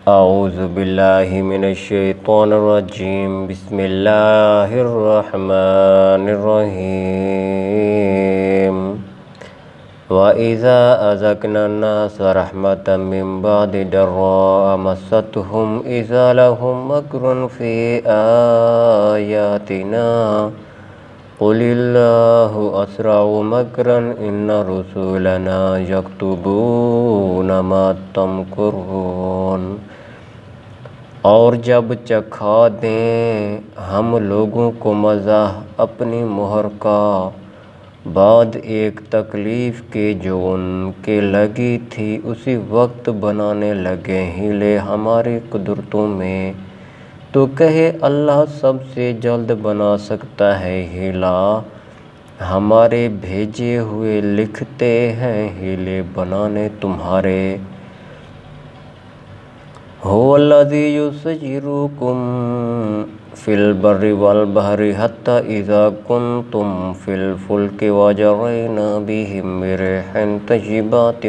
اعوذ باللہ من الشیطان الرجیم بسم اللہ الرحمن الرحیم وَإِذَا أَذَقْنَا النَّاسَ رَحْمَةً مِّن بَعْدِ ضَرَّاءَ مَسَّتْهُمْ إِذَا لَهُم مَّكْرٌ فِي آيَاتِنَا قُلِ اللَّهُ أَسْرَعُ مَكْرًا إِنَّ رُسُلَنَا يَكْتُبُونَ مَا تَمْكُرُونَ۔ اور جب چکھا دیں ہم لوگوں کو مزہ اپنی مہر کا بعد ایک تکلیف کے جو ان کے لگی تھی، اسی وقت بنانے لگے ہیلے ہماری قدرتوں میں، تو کہے اللہ سب سے جلد بنا سکتا ہے ہیلا، ہمارے بھیجے ہوئے لکھتے ہیں ہیلے بنانے تمہارے۔ هو الذی یسیرکم فی البر والبحر حتی اذا کنتم فی الفلک وجرین بہم بريح طیبات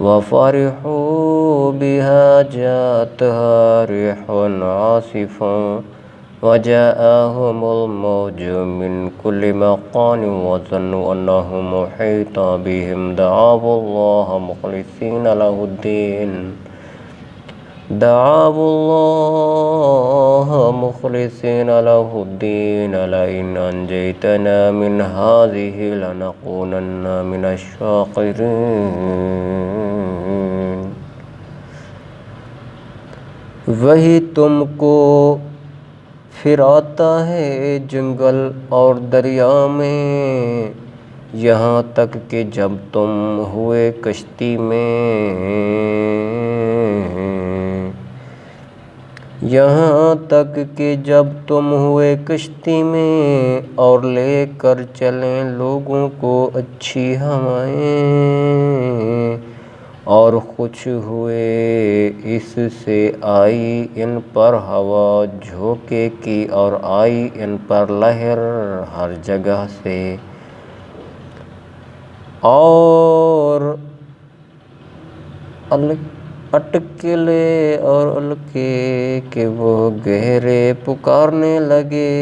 وفرحوا بها جاءتها ريح عاصف وجاءهم الموج من كل مكان وظنوا أنهم محيط بهم دعوا الله مخلصين له الدين لئن أنجيتنا من هذه لنكونن من الشاکرین۔ وہی تم کو پھراتا ہے جنگل اور دریا میں، یہاں تک کہ جب تم ہوئے کشتی میں، اور لے کر چلیں لوگوں کو اچھی ہوائیں، اور خوش ہوئے اس سے آئی ان پر ہوا جھونکے کی، اور آئی ان پر لہر ہر جگہ سے، اور الکے کہ وہ گہرے پکارنے لگے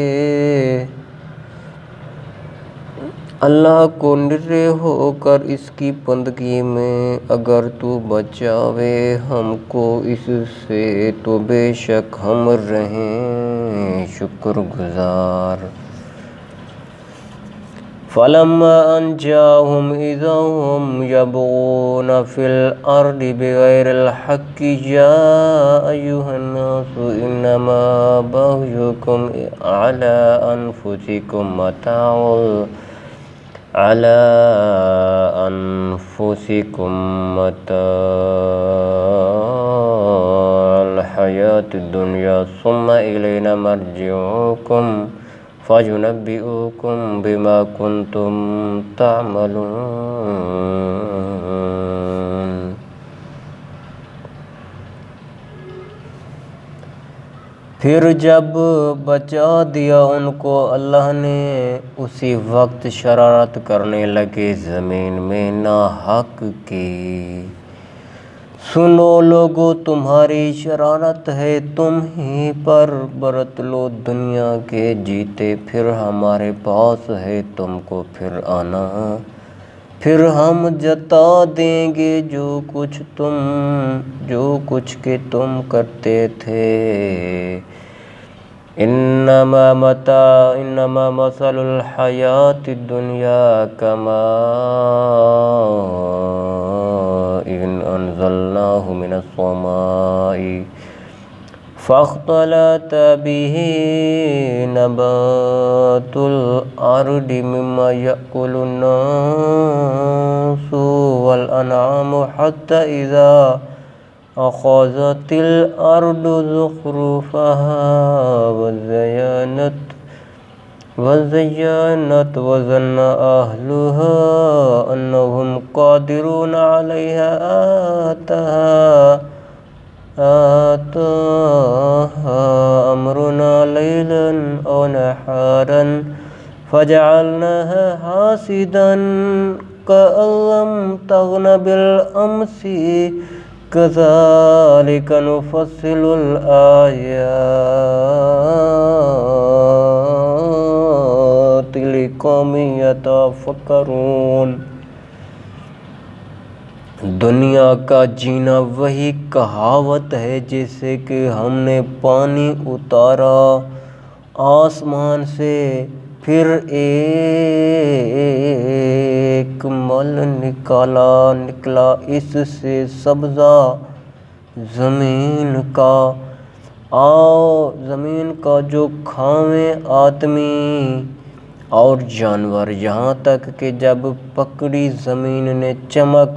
اللہ کو نرے ہو کر اس کی بندگی میں، اگر تو بچاوے ہم کو اس سے تو بے شک ہم رہیں شکر گزار۔ فَلَمَّا أَنْجَاهُمْ إِذَا هُمْ يَبْغُونَ فِي الْأَرْضِ بِغَيْرِ الْحَقِّ يَا أَيُّهَا النَّاسُ إِنَّمَا بَغْيُكُمْ عَلَىٰ أَنفُسِكُمْ مَتَاعُ الْحَيَاةِ الدُّنْيَا ثُمَّ إِلَيْنَا مَرْجِعُكُمْ فَيُنَبِّئُكُم بِمَا كُنتُمْ تَعْمَلُونَ۔ پھر جب بچا دیا ان کو اللہ نے، اسی وقت شرارت کرنے لگے زمین میں ناحق کی۔ سنو لوگو، تمہاری شرارت ہے تم ہی پر، برت لو دنیا کے جیتے، پھر ہمارے پاس ہے تم کو پھر آنا، پھر ہم جتا دیں گے جو کچھ کہ تم کرتے تھے۔ انما مثل الحیاة الدنیا کماء انزلناه من السماء فاختلط به نبات الارض مما يأكل الناس والانعام حتى اذا أخذت الأرض زخرفها وزينت وظن أهلها أنهم قادرون عليها آتاها أمرنا ليلا أو نهارا فجعلناها حاصدا كأن لم تغن بالأمس كذلك نفصل الآيات لقوم يتفكرون۔ دنیا کا جینا وہی کہاوت ہے جیسے کہ ہم نے پانی اتارا آسمان سے، پھر ایک مل نکلا اس سے سبزہ زمین کا جو کھاویں آدمی اور جانور، یہاں تک کہ جب پکڑی زمین نے چمک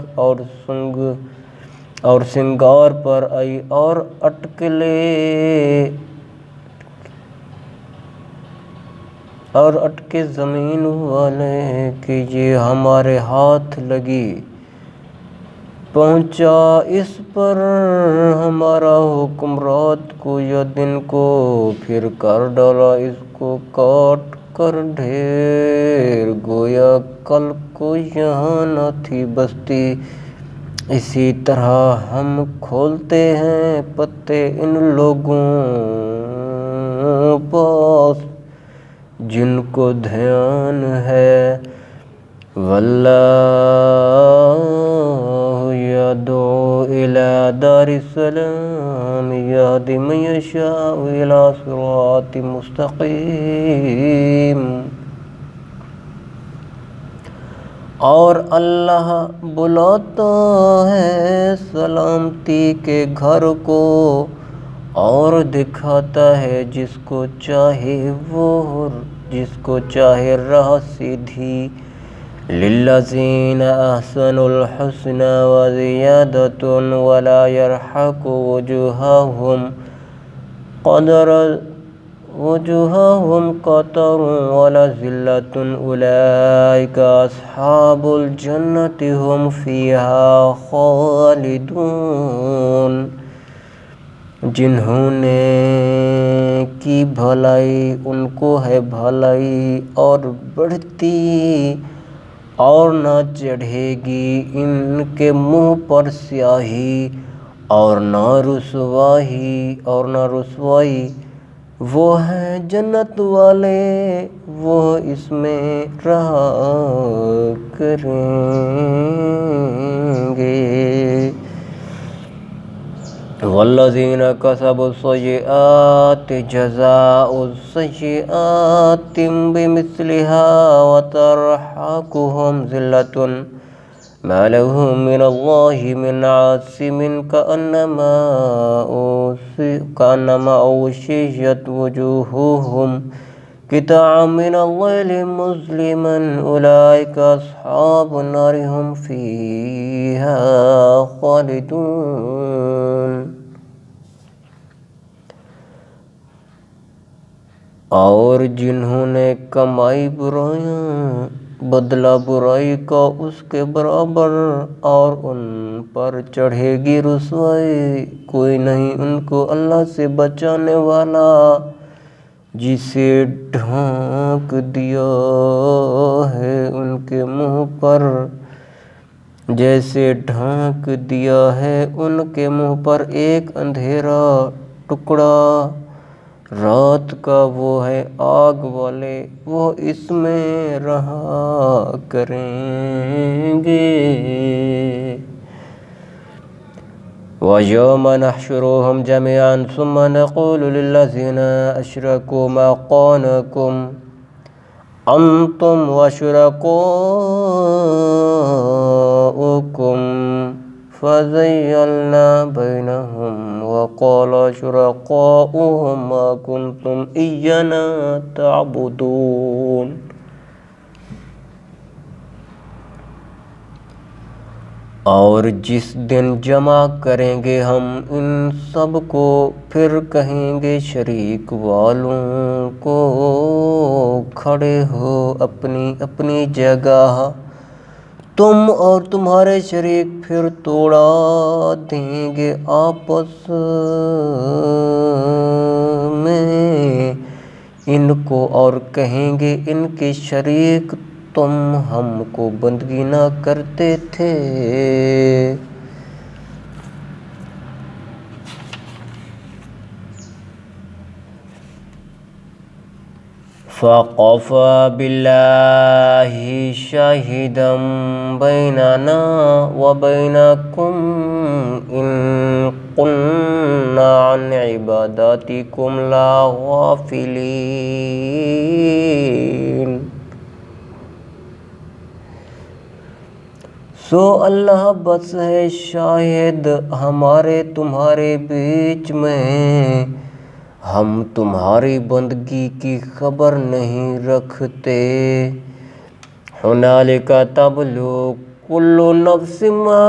اور سنگار پر آئی اور اٹکے زمین والے کہ یہ ہمارے ہاتھ لگی، پہنچا اس پر ہمارا حکم رات کو یا دن کو، پھر کر ڈالا اس کو کاٹ کر ڈھیر، گویا کل کو یہاں نہ تھی بستی۔ اسی طرح ہم کھولتے ہیں پتے ان لوگوں پاس جن کو دھیان ہے۔ واللہ یدعو الی دار السلام یہدی من یشاء الی صراط مستقیم۔ اور اللہ بلاتا ہے سلامتی کے گھر کو اور دکھاتا ہے جس کو چاہے راہ سیدھی۔ للذین احسنوا الحسنی وزیادۃ ولا یرحق وجوہہم قتر ولا ذلۃ اولئک اصحاب الجنۃ ہم فیہا خالدون۔ جنہوں نے کی بھلائی ان کو ہے بھلائی اور بڑھتی، اور نہ چڑھے گی ان کے منہ پر سیاہی اور نہ رسوائی۔ وہ ہیں جنت والے، وہ اس میں رہا کریں گے۔ والذین کسبوا السیئات جزاء سیئات بمثلها وترحقهم ذلة ما لهم من اللہ من عاصم كأنما أغشيت وجوههم قطعا من الليل مظلما أولئك أصحاب النار هم فيها خالدون۔ اور جنہوں نے کمائی برائیاں، بدلہ برائی کا اس کے برابر، اور ان پر چڑھے گی رسوائی، کوئی نہیں ان کو اللہ سے بچانے والا۔ جسے ڈھانک دیا ہے ان کے منہ پر، جیسے ڈھانک دیا ہے ان کے منہ پر ایک اندھیرا ٹکڑا رات کا، وہ ہے آگ والے، وہ اس میں رہا کریں گے۔ وَيَوْمَ نَحْشُرُهُمْ جَمِيعًا ثُمَّ نَقُولُ لِلَّذِينَ أَشْرَكُوا مَكَانَكُمْ أَنْتُمْ وَشُرَكَاؤُكُمْ فَزَيَّلْنَا بَيْنَهُمْ وَقَالَ شُرَكَاؤُهُمْ مَا كُنْتُمْ إِيَّانَا تَعْبُدُونَ۔ اور جس دن جمع کریں گے ہم ان سب کو، پھر کہیں گے شریک والوں کو کھڑے ہو اپنی اپنی جگہ، تم اور تمہارے شریک پھر توڑا دیں گے آپس میں ان کو، اور کہیں گے ان کے شریک تم ہم کو بندگی نہ کرتے تھے۔ فَقَفَى بِاللَّهِ شَاهِدًا بَيْنَنَا وَبَيْنَكُمْ إِن كُنَّا عَنْ عِبَادَاتِكُمْ لَغَافِلِينَ۔ سو اللہ بس ہے شاہد ہمارے تمہارے بیچ میں، ہم تمہاری بندگی کی خبر نہیں رکھتے۔ ہنالک تبلو کل نفس ما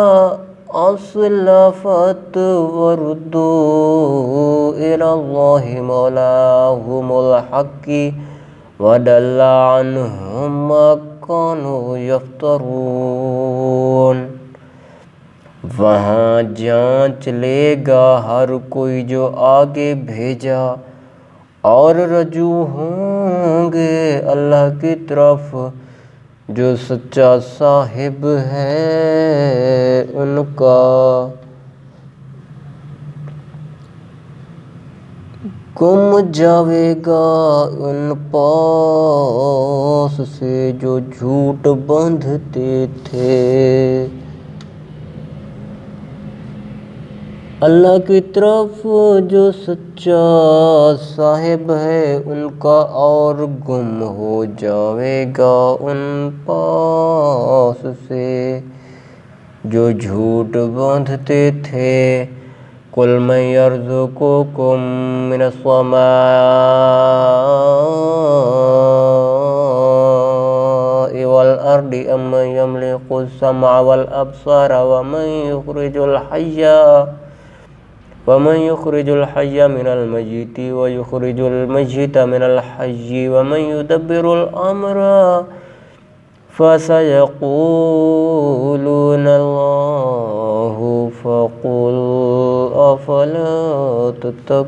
اسلفت وردوا الی اللہ مولاہم الحق وضل عنہم ما كانوا یفترون۔ وہاں جانچ لے گا ہر کوئی جو آگے بھیجا، اور رجوع ہوں گے اللہ کی طرف جو سچا صاحب ہے ان کا۔ گم جاوے گا ان پاس سے جو جھوٹ باندھتے تھے، اللہ کی طرف جو سچا صاحب ہے ان کا، اور گم ہو جاوے گا ان پاس سے جو جھوٹ باندھتے تھے۔ قُلْ مَن يَرْزُقُكُم مِّنَ السَّمَاءِ وَالْأَرْضِ أَمَّن يَمْلِكُ السَّمْعَ وَالْأَبْصَارَ وَمَن يُخْرِجُ الْحَيَّ مِنَ الْمَيِّتِ وَيُخْرِجُ الْمَيِّتَ مِنَ الْحَيِّ وَمَن يُدَبِّرُ الْأَمْرَ فَسَيَقُولُونَ اللَّهُ فَقُلْ أَفَلَا تَتَّقُونَ۔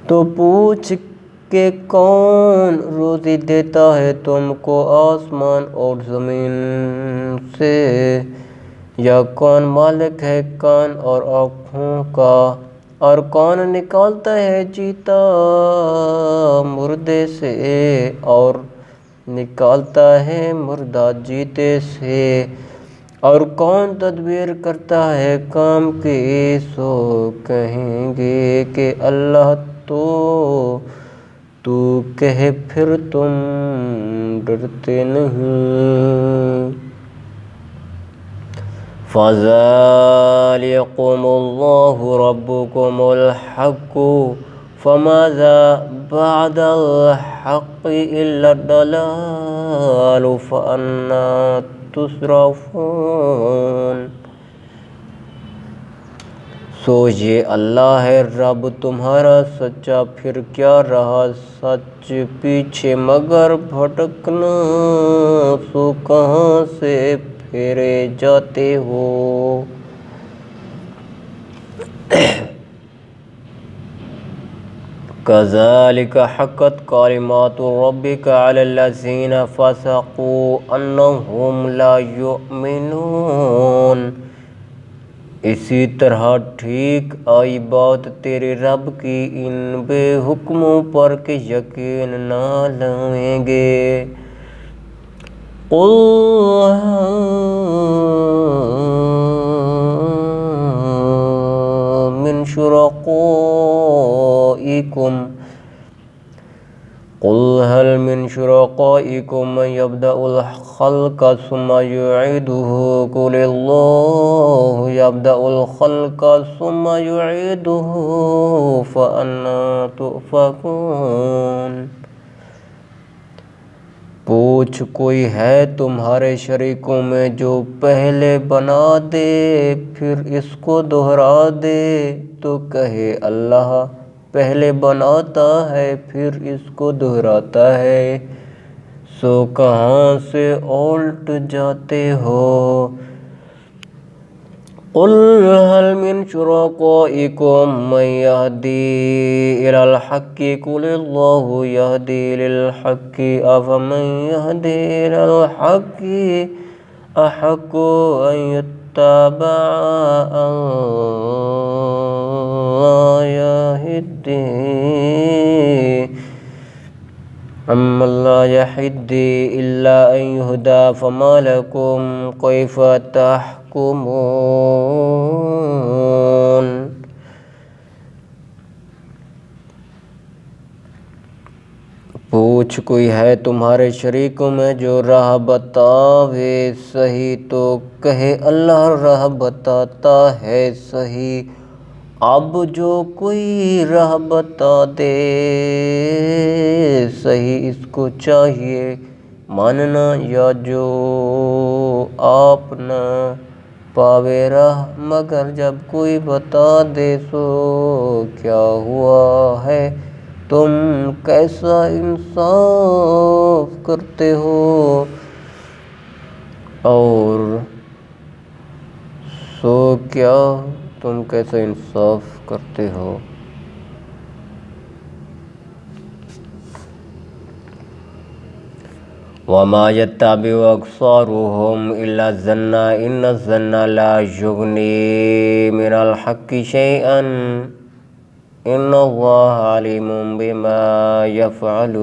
تو پوچھ کہ کون روزی دیتا ہے تم کو آسمان اور زمین سے، یا کون مالک ہے کان اور آنکھوں کا، اور کون نکالتا ہے جیتا مردے سے اور نکالتا ہے مردہ جیتے سے، اور کون تدبیر کرتا ہے کام کی۔ سو کہیں گے کہ اللہ تو کہے پھر تم ڈرتے نہیں۔ فَذَلِكُمُ اللَّهُ رَبُّكُمُ الْحَقُّ فَمَاذَا بَعْدَ الْحَقِّ إِلَّا الضَّلَالُ فَأَنَّىٰ تُصْرَفُونَ۔ سو یہ اللہ ہے رب تمہارا سچا، پھر کیا رہا سچ پیچھے مگر بھٹکنا، سو کہاں سے پھیرے جاتے ہو۔ كَذَلِكَ حَقَّتْ كَلِمَاتُ رَبِّكَ عَلَى الَّذِينَ فَسَقُوا أَنَّهُمْ لَا يُؤْمِنُونَ۔ اسی طرح ٹھیک آئی بات تیرے رب کی ان بے حکموں پر کہ یقین نہ لائیں گے۔ قُلْ هل من شركائكم من يبدأ الخلق ثم يعيده قل الله يبدأ الخلق ثم يعيده فأنى تؤفكون۔ پوچھ کوئی ہے تمہارے شریکوں میں جو پہلے بنا دے پھر اس کو دہرا دے، تو کہے اللہ پہلے بناتا ہے پھر اس کو دہراتا ہے، سو کہاں سے الٹ جاتے ہو۔ قُلْ هَلْ مِن شُرَكَائِكُم مَّن يَهْدِي إِلَى الْحَقِّ قُلِ اللَّهُ يَهْدِي لِلْحَقِّ أَفَمَن يَهْدِي إِلَى الْحَقِّ أَحَقُّ أَن اتبع أمن لا يهدي إلا أن يهدى فما لكم كيف تحكمون۔ پوچھ کوئی ہے تمہارے شریکوں میں جو راہ بتاوے صحیح، تو کہے اللہ راہ بتاتا ہے صحیح۔ اب جو کوئی راہ بتا دے صحیح، اس کو چاہیے ماننا، یا جو آپ نہ پاوے راہ مگر جب کوئی بتا دے سو کیا ہوا ہے تم کیسا انصاف کرتے ہو، اور سو کیا تم کیسا انصاف کرتے ہو۔ وَمَا يَتَّبِعُ أَكْثَرُهُمْ إِلَّا الظَّنَّ إِنَّ الظَّنَّ لَا يُغْنِي مِنَ الْحَقِّ شَيْئًا إِنَّ اللَّهَ عَلِيمٌ بِمَا يَفْعَلُونَ۔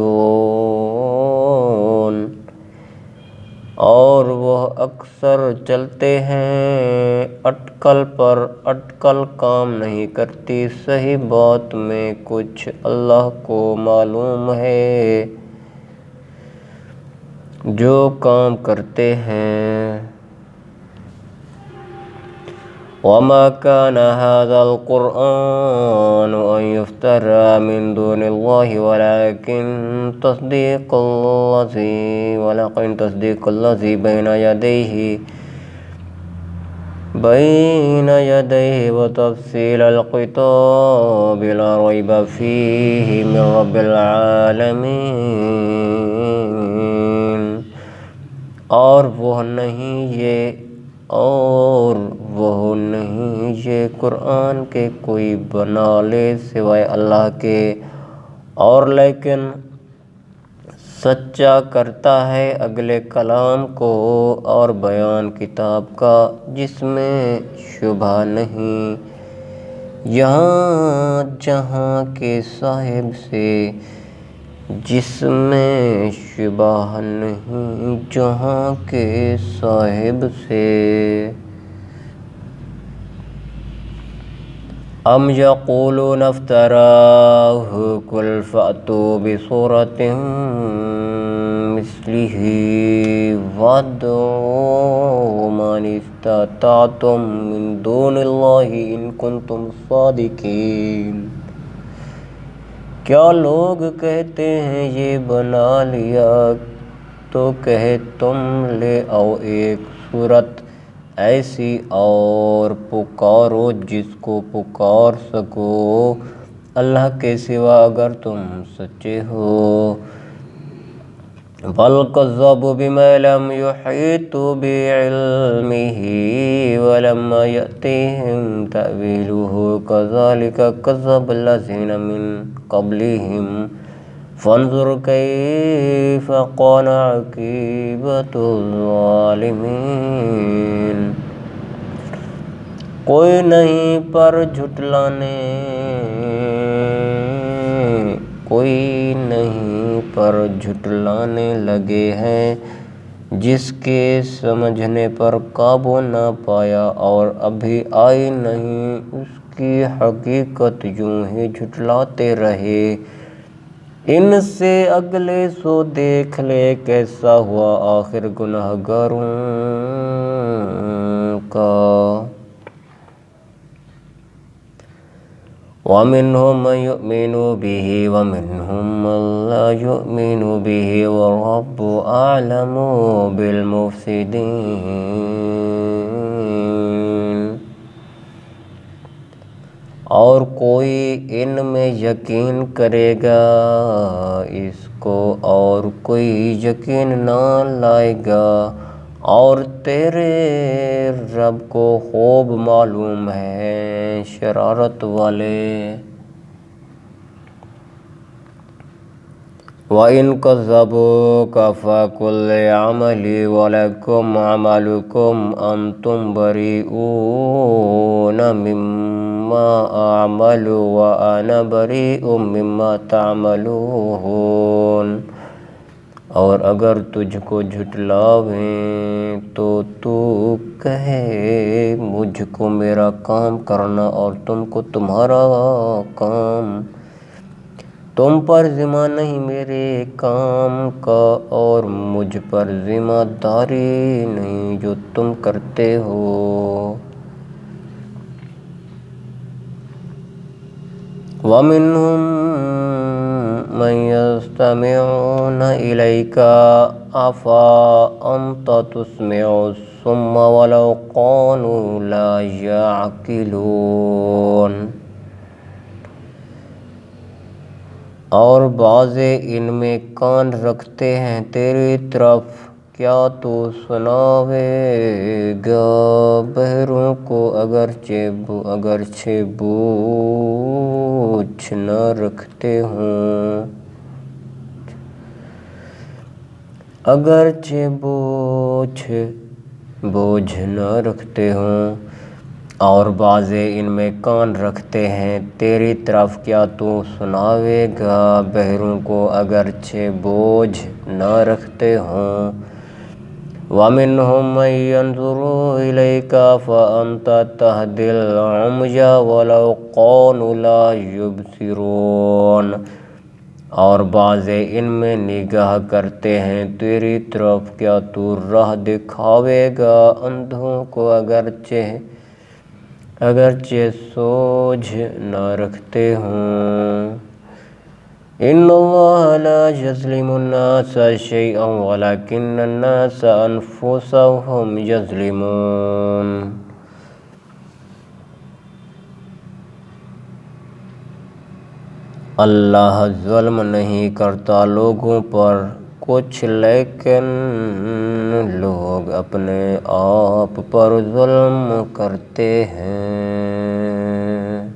اور وہ اکثر چلتے ہیں اٹکل پر، اٹکل کام نہیں کرتی، صحیح بات میں کچھ اللہ کو معلوم ہے جو کام کرتے ہیں۔ وَمَا كَانَ هَذَا الْقُرْآنُ أَن يُفْتَرَى مِن دُونِ اللَّهِ وَلَكِن تَصْدِيقَ الَّذِي بَيْنَ يَدَيْهِ وَتَفْصِيلَ الْكِتَابِ لَا رَيْبَ فِيهِ مِن رَّبِّ الْعَالَمِينَ۔ اور وہ نہیں یہ قرآن کے کوئی بنا لے سوائے اللہ کے، اور لیکن سچا کرتا ہے اگلے کلام کو اور بیان کتاب کا جس میں شبہ نہیں، یہاں جہاں کے صاحب سے، جس میں شبہ نہیں جہاں کے صاحب سے۔ ام یقولون افتراہ قل فأتوا بسورۃ مثلہ وادعوا من استطعتم من دون اللہ ان کنتم صادقین۔ کیا لوگ کہتے ہیں یہ بنا لیا، تو کہے تم لے آؤ ایک صورت ایسی اور پکارو جس کو پکار سکو اللہ کے سوا اگر تم سچے ہو۔ بل کذبوا بما لم يحيطوا بعلمه ولما يأتهم تأويله كذلك كذب الذين من قبلهم فانظر كيف كان عاقبة الظالمين۔ کوئی نہیں پر جھٹلانے لگے ہیں جس کے سمجھنے پر قابو نہ پایا اور ابھی آئی نہیں اس کی حقیقت، یوں ہی جھٹلاتے رہے۔ ان سے اگلے سو دیکھ لے کیسا ہوا آخر گنہگاروں کا۔ وَمِنْهُم مَّن يُؤْمِنُ بِهِ وَمِنْهُم مَّن لَّا يُؤْمِنُ بِهِ وَالرَّبُّ أَعْلَمُ بِالْمُفْسِدِينَ۔ اور کوئی ان میں یقین کرے گا اس کو اور کوئی یقین نہ لائے گا، اور تیرے رب کو خوب معلوم ہے شرارت والے۔ وَإِن كَذَّبُوكَ فَقُل عَمَلِي وَلَكُمْ عَمَلُكُمْ أَنْتُمْ بَرِيئُونَ مِمَّا أَعْمَلُ وَأَنَا بَرِيءٌ مِمَّا تَعْمَلُونَ۔ اور اگر تجھ کو جھٹلاویں تو تو کہے مجھ کو میرا کام کرنا اور تم کو تمہارا کام، تم پر ذمہ نہیں میرے کام کا اور مجھ پر ذمہ داری نہیں جو تم کرتے ہو۔ وَمِنْهُمْ مَنْ يَسْتَمِعُونَ إِلَيْكَ أَفَأَنْتَ تُسْمِعُ الصُّمَّ وَلَوْ كَانُوا لَا يَعْقِلُونَ۔ اور بعض ان میں کان رکھتے ہیں تیری طرف، کیا تو سناوے گا بہروں کو اگرچہ بوجھ نہ رکھتے ہوں، اگرچہ بوجھ نہ رکھتے ہوں۔ اور بعض ان میں کان رکھتے ہیں تیری طرف، کیا تو سناوے گا بہروں کو اگرچہ بوجھ نہ رکھتے ہوں۔ وَمِنْهُمْ مَنْ يَنْظُرُ إِلَيْكَ فَأَنْتَ تَهْدِي الْعُمْيَ وَلَوْ كَانُوا لَا يُبْصِرُونَ۔ اور بعض ان میں نگاہ کرتے ہیں تیری طرف، کیا تو راہ دکھاوے گا اندھوں کو اگرچہ سوجھ نہ رکھتے ہوں۔ إِنَّ اللَّهَ لَا يَظْلِمُ النَّاسَ شَيْئًا وَلَكِنَّ النَّاسَ أَنفُسَهُمْ يَظْلِمُونَ۔ اللہ ظلم نہیں کرتا لوگوں پر کچھ، لیکن لوگ اپنے آپ پر ظلم کرتے ہیں۔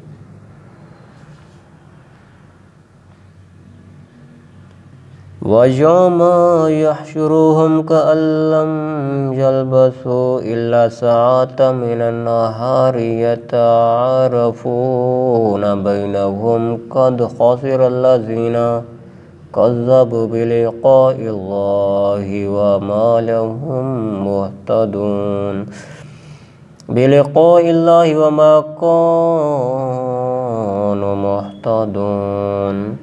وَيَوْمَ يَحْشُرُهُمْ كَأَن لَّمْ يَلْبَثُوا إِلَّا سَاعَةً مِّنَ النَّهَارِ يَتَعَارَفُونَ بَيْنَهُمْ قَدْ خَسِرَ الَّذِينَ كَذَّبُوا بِلِقَاءِ اللَّهِ وَمَا كَانُوا مُهْتَدُونَ۔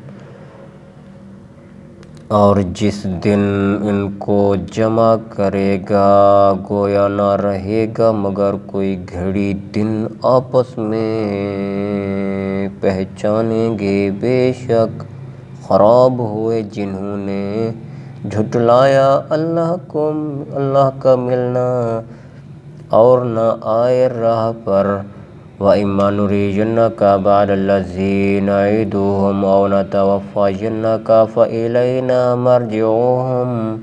اور جس دن ان کو جمع کرے گا گویا نہ رہے گا مگر کوئی گھڑی دن آپس میں پہچانیں گے، بے شک خراب ہوئے جنہوں نے جھٹلایا اللہ کا ملنا اور نہ آئے راہ پر۔ وَإِمَّا نُرِيَنَّكَ بَعْضَ الَّذِي نَعِدُهُمْ أَوْ نَتَوَفَّيَنَّكَ فَإِلَيْنَا مَرْجِعُهُمْ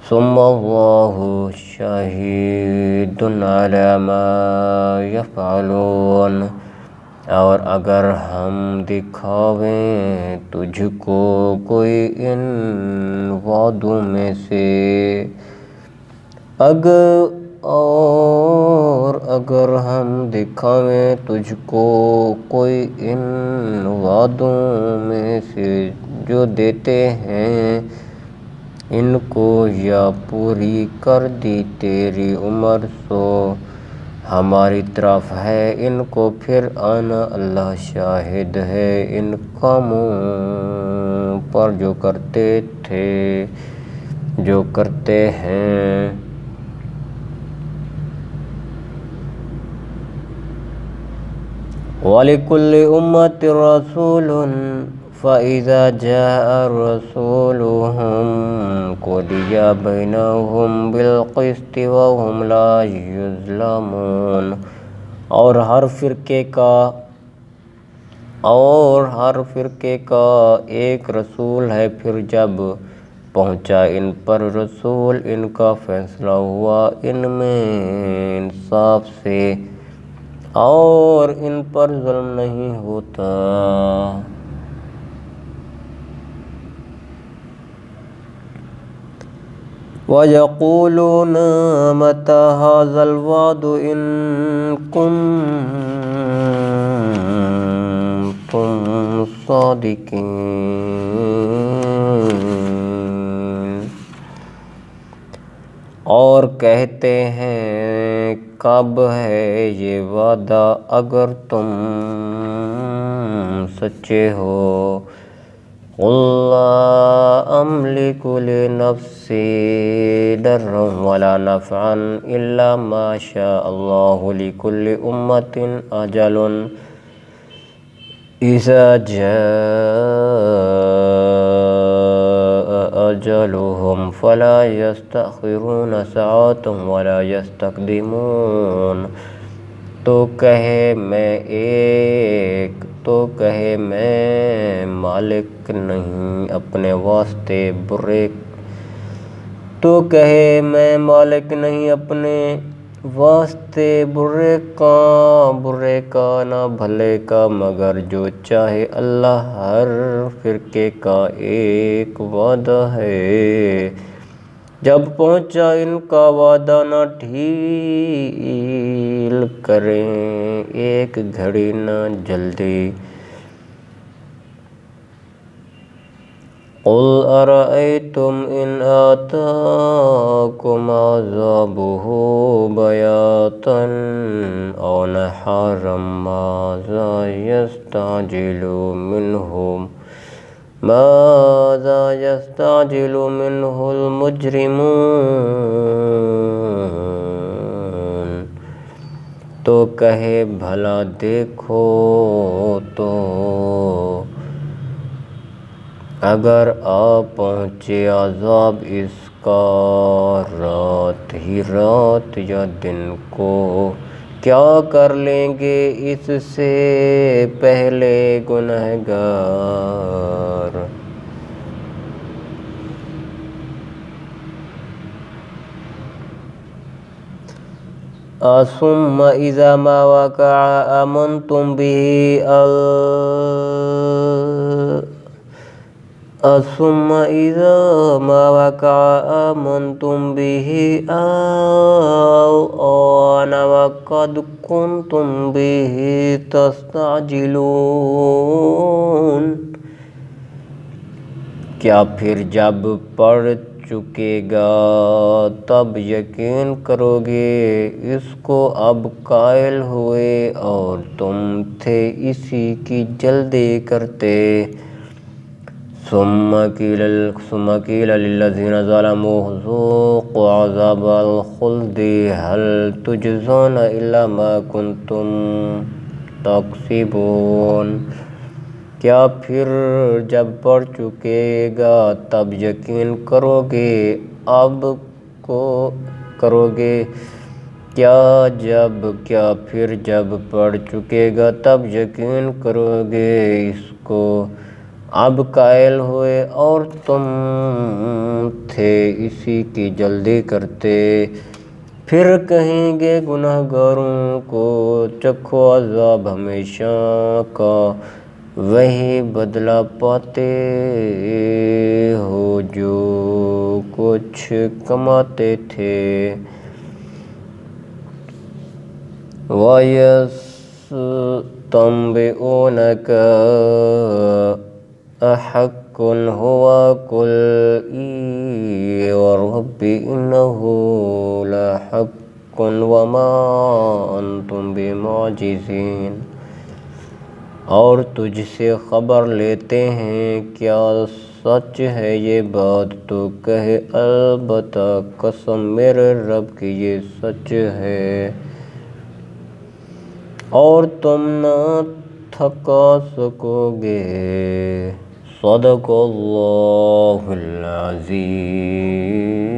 ثُمَّ اللَّهُ شَهِيدٌ عَلَى مَا يَفْعَلُونَ۔ اور اگر ہم دکھاویں تجھ کو کوئی ان وعدوں میں سے، اگر ہم دکھاویں تجھ کو کوئی ان وعدوں میں سے جو دیتے ہیں ان کو، یا پوری کر دی تیری عمر سو ہماری طرف ہے ان کو، پھر آنا اللہ شاہد ہے ان کاموں پر جو کرتے ہیں۔ وَلِكُلِّ أُمَّةٍ رَسُولٌ فَإِذَا جَاءَ رَسُولُهُمْ قُضِيَ بَيْنَهُم بِالْقِسْطِ وَهُمْ لَا يُظْلَمُونَ۔ اور ہر فرقے کا ایک رسول ہے، پھر جب پہنچا ان پر رسول ان کا فیصلہ ہوا ان میں انصاف سے اور ان پر ظلم نہیں ہوتا۔ وَيَقُولُونَ مَتَى هَذَا الْوَعْدُ إِن كُنتُمْ صَادِقِينَ۔ اور کہتے ہیں کب ہے یہ وعدہ اگر تم سچے ہو۔ قُل لَّا أَمْلِكُ لِنَفْسِي ضَرًّا وَلَا نَفْعًا إِلَّا مَا شَاءَ اللَّهُ لِكُلِّ أُمَّةٍ أَجَلٌ إِذَا جَاءَ أَجَلُهُمْ فَلَا يَسْتَأْخِرُونَ سَاعَةً وَلَا يَسْتَقْدِمُونَ۔ تو کہے میں مالک نہیں اپنے واسطے برے کا نہ بھلے کا، مگر جو چاہے اللہ ہر فرقے کا ایک وعدہ ہے۔ جب پہنچا ان کا وعدہ نہ ڈھیل کریں ایک گھڑی نہ جلدی۔ قُلْ أَرَأَيْتُمْ إِنْ آتَاكُمْ عَذَابُهُ بَيَاتًا أَوْ نَهَارًا مَاذَا يَسْتَعْجِلُ مِنْهُ الْمُجْرِمُونَ۔ تو کہے بھلا دیکھو تو اگر آ پہنچے عذاب اس کا رات ہی رات یا دن کو، کیا کر لیں گے اس سے پہلے گنہگار۔ ثُمَّ إِذَا مَا وَقَعَ آمَنْتُمْ بِهِ آنَ وَقَدْ كُنْتُمْ بِهِ تَسْتَعْجِلُونَ۔ کیا پھر جب پڑ چکے گا تب یقین کرو گے اس کو اب قائل ہوئے اور تم تھے اسی کی جلدی کرتے۔ ثم قیل للذین ظلموا ذوقوا عذاب الخلد هل تجزون الا ما کنتم تکسبون۔ کیا پھر جب پڑ چکے گا تب یقین کرو گے کیا پھر جب پڑ چکے گا تب یقین کرو گے اس کو اب قائل ہوئے اور تم تھے اسی کی جلدی کرتے۔ پھر کہیں گے گنہگاروں کو چکھو عذاب ہمیشہ کا، وہی بدلہ پاتے ہو جو کچھ کماتے تھے۔ وَيَسْتَنبِئُونَكَ أَحَقٌّ هُوَ قُلْ إِي وَرَبِّي إِنَّهُ لَحَقٌّ وَمَا أَنْتُمْ بِمُعْجِزِينَ۔ اور تجھ سے خبر لیتے ہیں کیا سچ ہے یہ بات، تو کہے البتہ قسم میرے رب کی یہ سچ ہے، اور تم نہ تھکا سکو گے۔ صدق اللہ العظیم۔